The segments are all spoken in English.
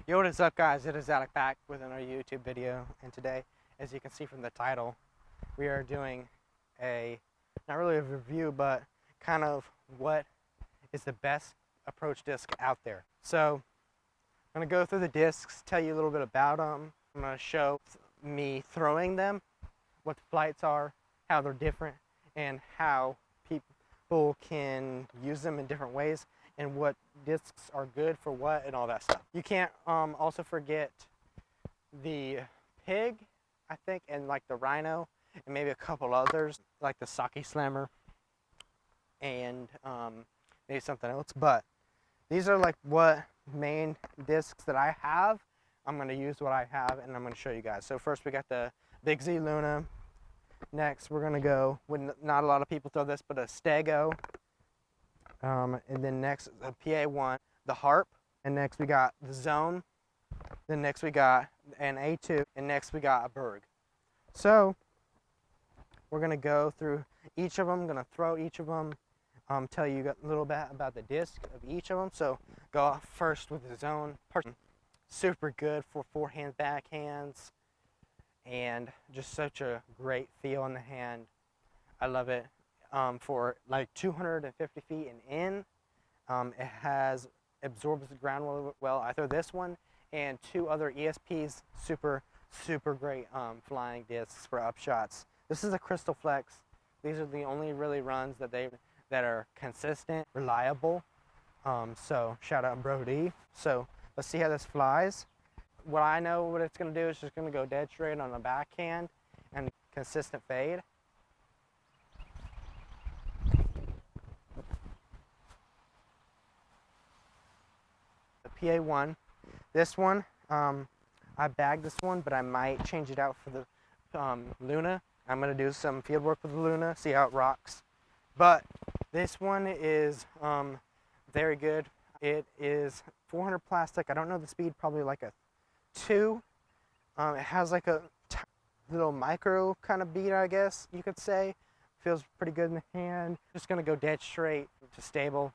Yo, what is up, guys? It is Alec back with another YouTube video, and today, as you can see from the title, we are doing not really a review, but kind of what is the best approach disc out there. So, I'm going to go through the discs, tell you a little bit about them. I'm going to show me throwing them, what the flights are, how they're different, and how people can use them in different ways, and what discs are good for what and all that stuff. You can't also forget the pig, I think, and like the rhino, and maybe a couple others like the Saki Slammer and maybe something else. But these are like what main discs that I have. I'm going to use what I have and I'm going to show you guys. So first we got the Big Z Luna. Next we're going to go with, not a lot of people throw this, but a Stego. And then next a PA1, the Harp, and next we got the Zone, then next we got an A2, and next we got a Berg. So we're going to go through each of them. I'm going to throw each of them, tell you a little bit about the disc of each of them. So go off first with the Zone. Super good for forehand, backhands, and just such a great feel in the hand. I love it. For like 250 feet and in, it absorbs the ground really well. I throw this one and two other ESPs, super great flying discs for upshots. This is a Crystal Flex. These are the only really runs that are consistent, reliable. So shout out Brody. So let's see how this flies. What I know what it's going to do is just going to go dead straight on the backhand and consistent fade. PA1. This one, I bagged this one, but I might change it out for the Luna. I'm going to do some field work with the Luna, see how it rocks. But this one is very good. It is 400 plastic. I don't know the speed, probably like a 2. It has like a little micro kind of beat, I guess you could say. Feels pretty good in the hand. Just going to go dead straight to stable.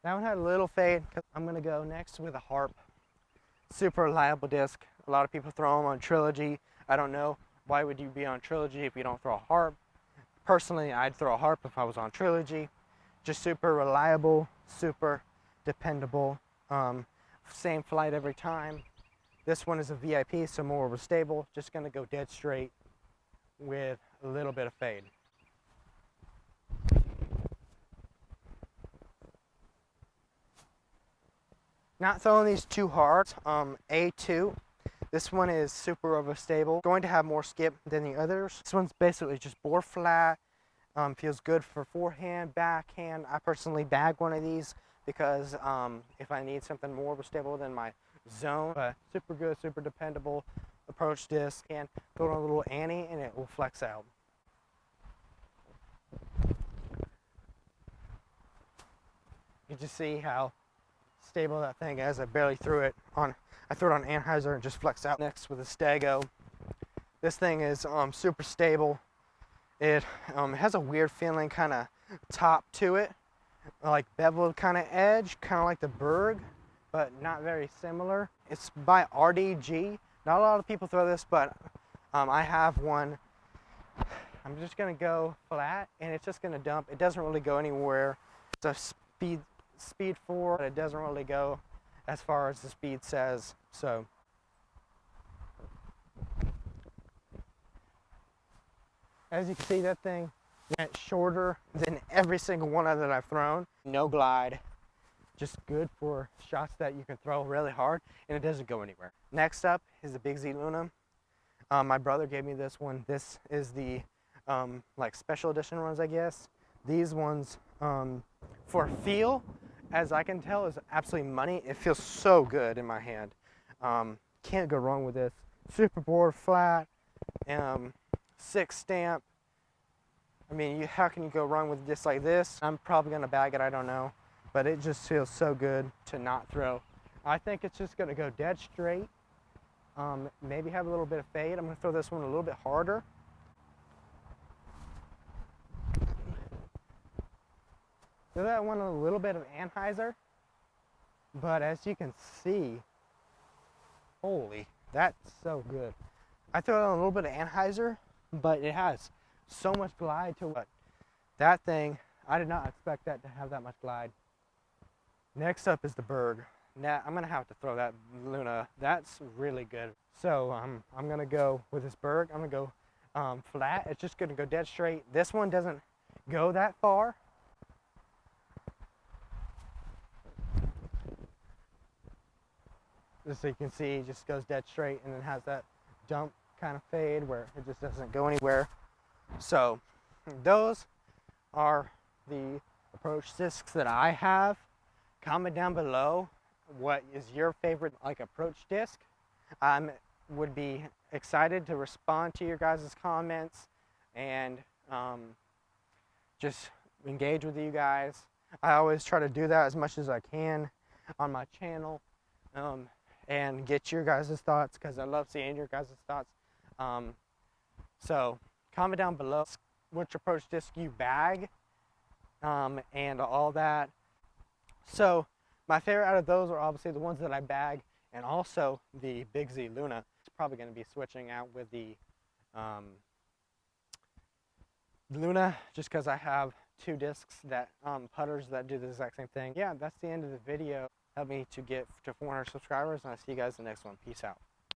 That one had a little fade. I'm going to go next with a Harp. Super reliable disc. A lot of people throw them on Trilogy. I don't know, why would you be on Trilogy if you don't throw a Harp? Personally, I'd throw a Harp if I was on Trilogy. Just super reliable, super dependable. Same flight every time. This one is a VIP, so more of a stable. Just going to go dead straight with a little bit of fade. Not throwing these too hard. A2. This one is super overstable. Going to have more skip than the others. This one's basically just bore flat. Feels good for forehand, backhand. I personally bag one of these because if I need something more overstable than my Zone. Super good, super dependable approach disc. And throw it on a little Annie and it will flex out. You just see how stable that thing is. I barely threw it on. I threw it on Anheuser and just flexed out. Next with a Stego. This thing is super stable. It has a weird feeling kind of top to it, like beveled kind of edge, kind of like the Berg, but not very similar. It's by RDG. Not a lot of people throw this, but I have one. I'm just gonna go flat and it's just gonna dump. It doesn't really go anywhere. It's a speed 4, but it doesn't really go as far as the speed says. So as you can see, that thing went shorter than every single one that I've thrown. No glide, just good for shots that you can throw really hard and it doesn't go anywhere. Next up is the Big Z Luna. My brother gave me this one. This is the like special edition ones, I guess. These ones for feel, as I can tell, is absolutely money. It feels so good in my hand. Can't go wrong with this. Super bore flat, 6 stamp. I mean, how can you go wrong with just like this? I'm probably gonna bag it, I don't know. But it just feels so good to not throw. I think it's just gonna go dead straight. Maybe have a little bit of fade. I'm gonna throw this one a little bit harder. throw that one a little bit of anhyzer, but as you can see, holy, that's so good. I throw in a little bit of anhyzer, but it has so much glide to it. That thing, I did not expect that to have that much glide. Next up is the Berg. Now I'm gonna have to throw that Luna. That's really good. So I'm gonna go with this Berg. I'm gonna go flat. It's just gonna go dead straight. This one doesn't go that far. Just so you can see, it just goes dead straight and then has that dump kind of fade where it just doesn't go anywhere. So those are the approach discs that I have. Comment down below what is your favorite like approach disc. I would be excited to respond to your guys' comments and just engage with you guys. I always try to do that as much as I can on my channel and get your guys' thoughts, because I love seeing your guys' thoughts. So comment down below which approach disc you bag and all that. So my favorite out of those are obviously the ones that I bag, and also the Big Z Luna. It's probably going to be switching out with the Luna, just because I have two discs that putters that do the exact same thing. Yeah, that's the end of the video. Help me to get to 400 subscribers, and I'll see you guys in the next one. Peace out.